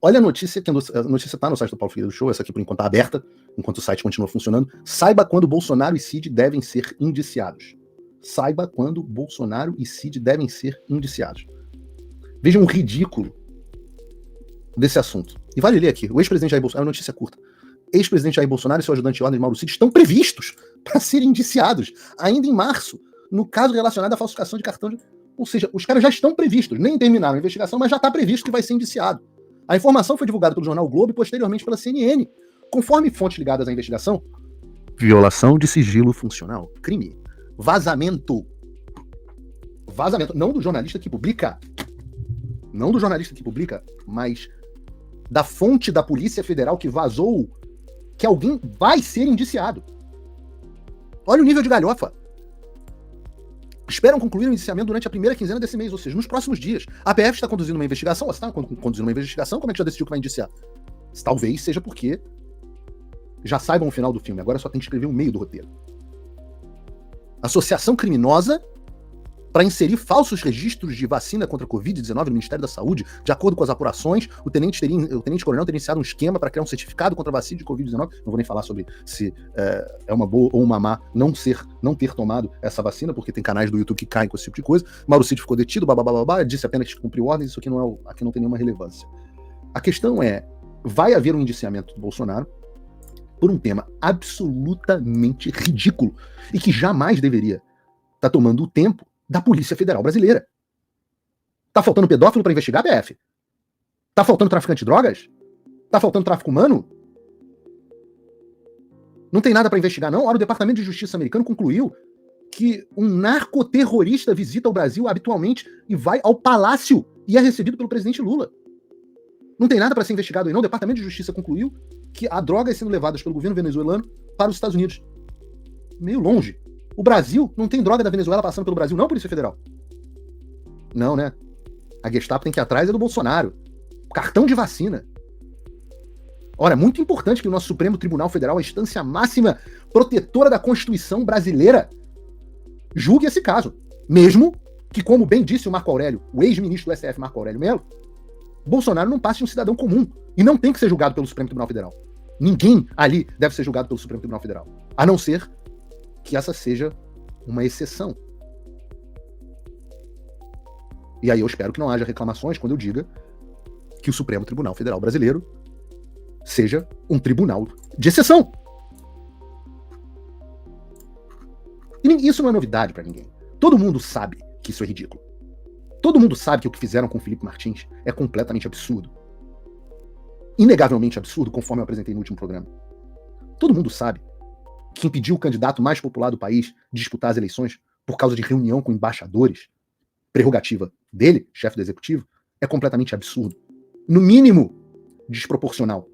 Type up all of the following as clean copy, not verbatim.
Olha a notícia, que a notícia está no site do Paulo Figueiredo Show, essa aqui por enquanto está aberta, enquanto o site continua funcionando. Saiba quando Bolsonaro e Cid devem ser indiciados. Saiba quando Bolsonaro e Cid devem ser indiciados. Vejam o ridículo desse assunto. E vale ler aqui. O ex-presidente Jair Bolsonaro, é uma notícia curta. Ex-presidente Jair Bolsonaro e seu ajudante de ordem, Mauro Cid, estão previstos para serem indiciados ainda em março, no caso relacionado à falsificação de cartão de... Ou seja, os caras já estão previstos, nem terminaram a investigação, mas já está previsto que vai ser indiciado. A informação foi divulgada pelo jornal o Globo e posteriormente pela CNN. Conforme fontes ligadas à investigação, violação de sigilo funcional, crime, vazamento, não do jornalista que publica, mas da fonte da Polícia Federal que vazou que alguém vai ser indiciado. Olha o nível de galhofa. Esperam concluir o indiciamento durante a primeira quinzena desse mês, ou seja, nos próximos dias. A PF está conduzindo uma investigação. Você está conduzindo uma investigação? Como é que já decidiu que vai indiciar? Talvez seja porque já saibam o final do filme. Agora só tem que escrever o meio do roteiro. Associação criminosa para inserir falsos registros de vacina contra a Covid-19 no Ministério da Saúde. De acordo com as apurações, o tenente-coronel teria iniciado um esquema para criar um certificado contra a vacina de Covid-19. Não vou nem falar sobre se é uma boa ou uma má não ter tomado essa vacina, porque tem canais do YouTube que caem com esse tipo de coisa. Mauro Cid ficou detido, disse apenas que cumpriu ordens, isso aqui não tem nenhuma relevância. A questão é, vai haver um indiciamento do Bolsonaro por um tema absolutamente ridículo e que jamais deveria estar tomando o tempo da Polícia Federal Brasileira. Tá faltando pedófilo para investigar, PF? Tá faltando traficante de drogas? Tá faltando tráfico humano? Não tem nada para investigar, não? Ora, o Departamento de Justiça americano concluiu que um narcoterrorista visita o Brasil habitualmente e vai ao palácio e é recebido pelo presidente Lula. Não tem nada para ser investigado aí, não? O Departamento de Justiça concluiu que há drogas sendo levadas pelo governo venezuelano para os Estados Unidos. Meio longe. O Brasil não tem droga da Venezuela passando pelo Brasil, não, Polícia Federal? Não, né? A Gestapo tem que ir atrás do Bolsonaro. Cartão de vacina. Ora, é muito importante que o nosso Supremo Tribunal Federal, a instância máxima protetora da Constituição brasileira, julgue esse caso. Mesmo que, como bem disse o Marco Aurélio, o ex-ministro do STF, Marco Aurélio Mello, Bolsonaro não passe de um cidadão comum e não tem que ser julgado pelo Supremo Tribunal Federal. Ninguém ali deve ser julgado pelo Supremo Tribunal Federal. A não ser que essa seja uma exceção. E aí eu espero que não haja reclamações quando eu diga que o Supremo Tribunal Federal Brasileiro seja um tribunal de exceção. E isso não é novidade para ninguém. Todo mundo sabe que isso é ridículo. Todo mundo sabe que o que fizeram com o Felipe Martins é completamente absurdo. Inegavelmente absurdo, conforme eu apresentei no último programa. Todo mundo sabe que impedir o candidato mais popular do país de disputar as eleições por causa de reunião com embaixadores, prerrogativa dele, chefe do executivo, é completamente absurdo. No mínimo, desproporcional.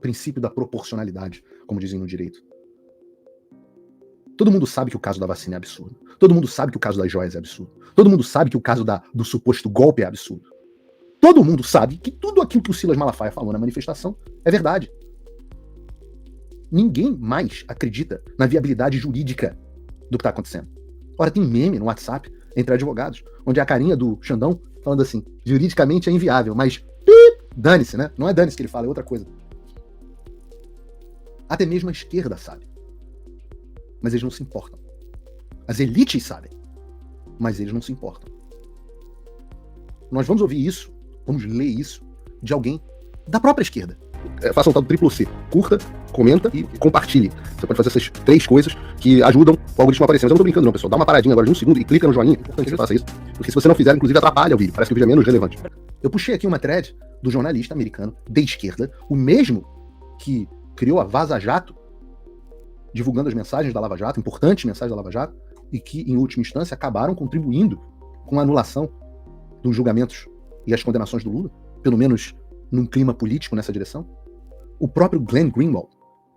Princípio da proporcionalidade, como dizem no direito. Todo mundo sabe que o caso da vacina é absurdo. Todo mundo sabe que o caso das joias é absurdo. Todo mundo sabe que o caso do suposto golpe é absurdo. Todo mundo sabe que tudo aquilo que o Silas Malafaia falou na manifestação é verdade. Ninguém mais acredita na viabilidade jurídica do que está acontecendo. Ora, tem meme no WhatsApp entre advogados, onde é a carinha do Xandão falando assim, juridicamente é inviável, mas dane-se, né? Não é dane-se que ele fala, é outra coisa. Até mesmo a esquerda sabe. Mas eles não se importam. As elites sabem, mas eles não se importam. Nós vamos ouvir isso, vamos ler isso de alguém da própria esquerda. Faça o tal do triplo C. Curta, comenta e compartilhe. Você pode fazer essas 3 coisas que ajudam o algoritmo a aparecer. Mas eu não tô brincando não, pessoal. Dá uma paradinha agora de 1 segundo e clica no joinha. É importante que você faça isso. Porque se você não fizer, inclusive atrapalha o vídeo. Parece que o vídeo é menos relevante. Eu puxei aqui uma thread do jornalista americano de esquerda, o mesmo que criou a Vaza Jato, divulgando as mensagens da Lava Jato, importantes mensagens da Lava Jato, e que, em última instância, acabaram contribuindo com a anulação dos julgamentos e as condenações do Lula, pelo menos num clima político nessa direção. O próprio Glenn Greenwald,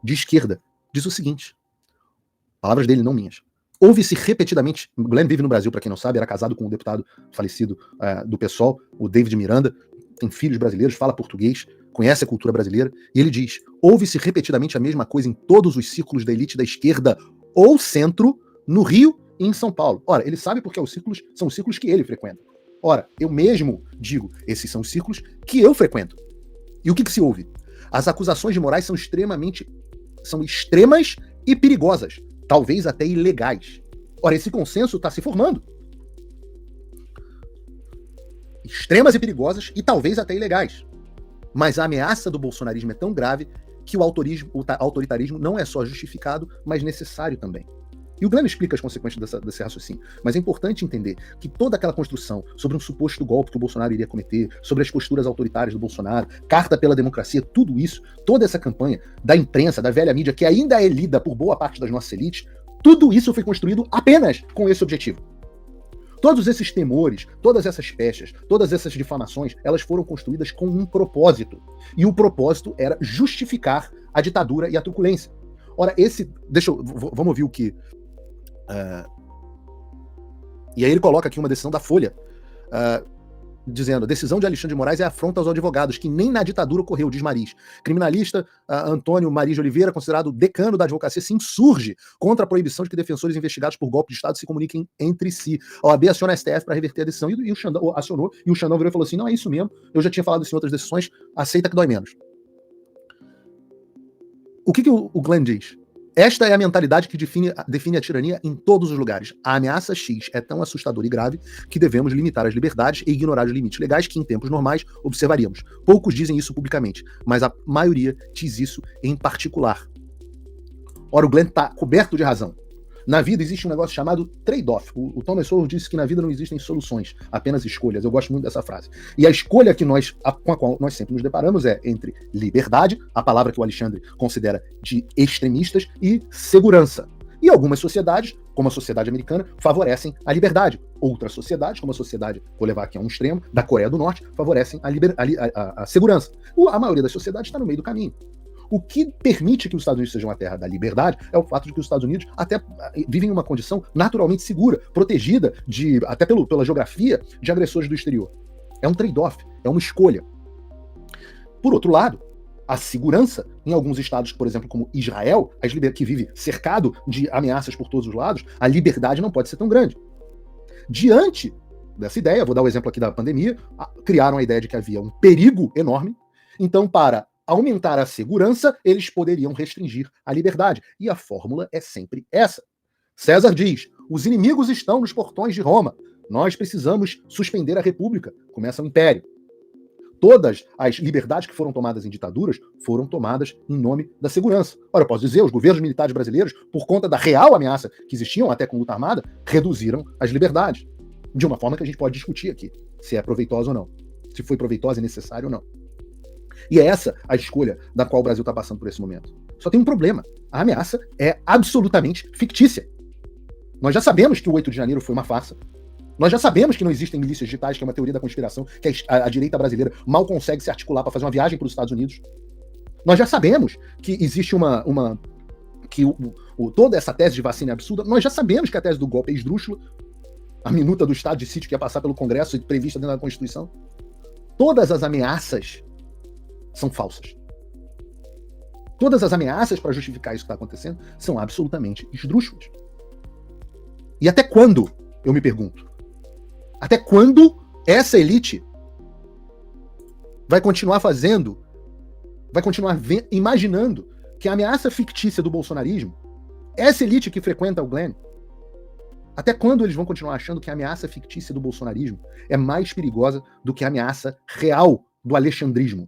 de esquerda, diz o seguinte, palavras dele, não minhas. Ouve-se repetidamente, Glenn vive no Brasil, para quem não sabe, era casado com um deputado falecido do PSOL, o David Miranda, tem filhos brasileiros, fala português, conhece a cultura brasileira, e ele diz, ouve-se repetidamente a mesma coisa em todos os círculos da elite da esquerda ou centro, no Rio e em São Paulo. Ora, ele sabe porque os círculos são os círculos que ele frequenta. Ora, eu mesmo digo, esses são os círculos que eu frequento. E o que se ouve? As acusações de Moraes são extremas e perigosas, talvez até ilegais. Ora, esse consenso está se formando. Extremas e perigosas e talvez até ilegais. Mas a ameaça do bolsonarismo é tão grave que o autoritarismo não é só justificado, mas necessário também. E o Glenn explica as consequências desse raciocínio. Mas é importante entender que toda aquela construção sobre um suposto golpe que o Bolsonaro iria cometer, sobre as posturas autoritárias do Bolsonaro, carta pela democracia, tudo isso, toda essa campanha da imprensa, da velha mídia, que ainda é lida por boa parte das nossas elites, tudo isso foi construído apenas com esse objetivo. Todos esses temores, todas essas pechas, todas essas difamações, elas foram construídas com um propósito. E o propósito era justificar a ditadura e a truculência. Ora, vamos ouvir o que... E aí ele coloca aqui uma decisão da Folha, dizendo: a decisão de Alexandre de Moraes é afronta aos advogados, que nem na ditadura ocorreu, diz Mariz. Criminalista Antônio Mariz de Oliveira, considerado decano da advocacia, se insurge contra a proibição de que defensores investigados por golpe de Estado se comuniquem entre si. A OAB aciona a STF para reverter a decisão, e o Xandão acionou, e o Xandão virou e falou assim: não, é isso mesmo, eu já tinha falado isso em outras decisões, aceita que dói menos. O que o Glenn diz? Esta é a mentalidade que define a tirania em todos os lugares. A ameaça X é tão assustadora e grave que devemos limitar as liberdades e ignorar os limites legais que, em tempos normais, observaríamos. Poucos dizem isso publicamente, mas a maioria diz isso em particular. Ora, o Glenn está coberto de razão. Na vida existe um negócio chamado trade-off. O Thomas Sowell disse que na vida não existem soluções, apenas escolhas. Eu gosto muito dessa frase. E a escolha com a qual nós sempre nos deparamos é entre liberdade, a palavra que o Alexandre considera de extremistas, e segurança. E algumas sociedades, como a sociedade americana, favorecem a liberdade. Outras sociedades, como a sociedade, vou levar aqui a um extremo, da Coreia do Norte, favorecem a segurança. A maioria das sociedades está no meio do caminho. O que permite que os Estados Unidos sejam uma terra da liberdade é o fato de que os Estados Unidos até vivem em uma condição naturalmente segura, protegida, até pela geografia, de agressores do exterior. É um trade-off, é uma escolha. Por outro lado, a segurança em alguns estados, por exemplo, como Israel, que vive cercado de ameaças por todos os lados, a liberdade não pode ser tão grande. Diante dessa ideia, vou dar o exemplo aqui da pandemia, criaram a ideia de que havia um perigo enorme, então para aumentar a segurança, eles poderiam restringir a liberdade. E a fórmula é sempre essa. César diz: os inimigos estão nos portões de Roma. Nós precisamos suspender a república. Começa o império. Todas as liberdades que foram tomadas em ditaduras foram tomadas em nome da segurança. Ora, eu posso dizer, os governos militares brasileiros, por conta da real ameaça que existiam, até com luta armada, reduziram as liberdades. De uma forma que a gente pode discutir aqui, se é proveitosa ou não. Se foi proveitosa e necessária ou não. E é essa a escolha da qual o Brasil está passando por esse momento. Só tem um problema. A ameaça é absolutamente fictícia. Nós já sabemos que o 8 de janeiro foi uma farsa. Nós já sabemos que não existem milícias digitais, que é uma teoria da conspiração, que a direita brasileira mal consegue se articular para fazer uma viagem para os Estados Unidos. Nós já sabemos que existe toda essa tese de vacina é absurda. Nós já sabemos que a tese do golpe é esdrúxula. A minuta do estado de sítio que ia passar pelo Congresso e prevista dentro da Constituição. Todas as ameaças são falsas. Todas as ameaças para justificar isso que está acontecendo são absolutamente esdrúxulas. E até quando, eu me pergunto, até quando essa elite vai continuar imaginando que a ameaça fictícia do bolsonarismo, essa elite que frequenta o Glenn, até quando eles vão continuar achando que a ameaça fictícia do bolsonarismo é mais perigosa do que a ameaça real do alexandrismo?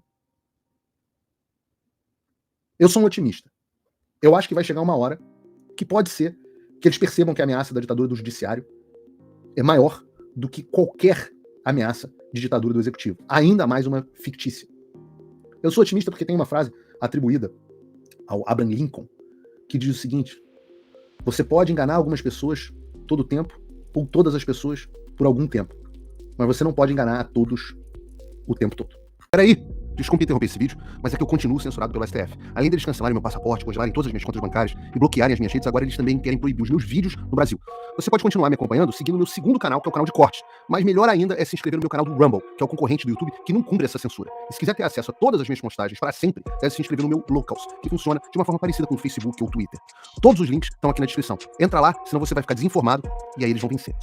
Eu sou um otimista. Eu acho que vai chegar uma hora que pode ser que eles percebam que a ameaça da ditadura do judiciário é maior do que qualquer ameaça de ditadura do executivo. Ainda mais uma fictícia. Eu sou otimista porque tem uma frase atribuída ao Abraham Lincoln que diz o seguinte: você pode enganar algumas pessoas todo o tempo ou todas as pessoas por algum tempo, mas você não pode enganar a todos o tempo todo. Peraí, desculpe interromper esse vídeo, mas é que eu continuo censurado pelo STF. Além deles cancelarem meu passaporte, congelarem todas as minhas contas bancárias e bloquearem as minhas redes, agora eles também querem proibir os meus vídeos no Brasil. Você pode continuar me acompanhando seguindo o meu segundo canal, que é o canal de cortes. Mas melhor ainda é se inscrever no meu canal do Rumble, que é o concorrente do YouTube, que não cumpre essa censura. E se quiser ter acesso a todas as minhas postagens para sempre, deve se inscrever no meu Locals, que funciona de uma forma parecida com o Facebook ou o Twitter. Todos os links estão aqui na descrição. Entra lá, senão você vai ficar desinformado e aí eles vão vencer.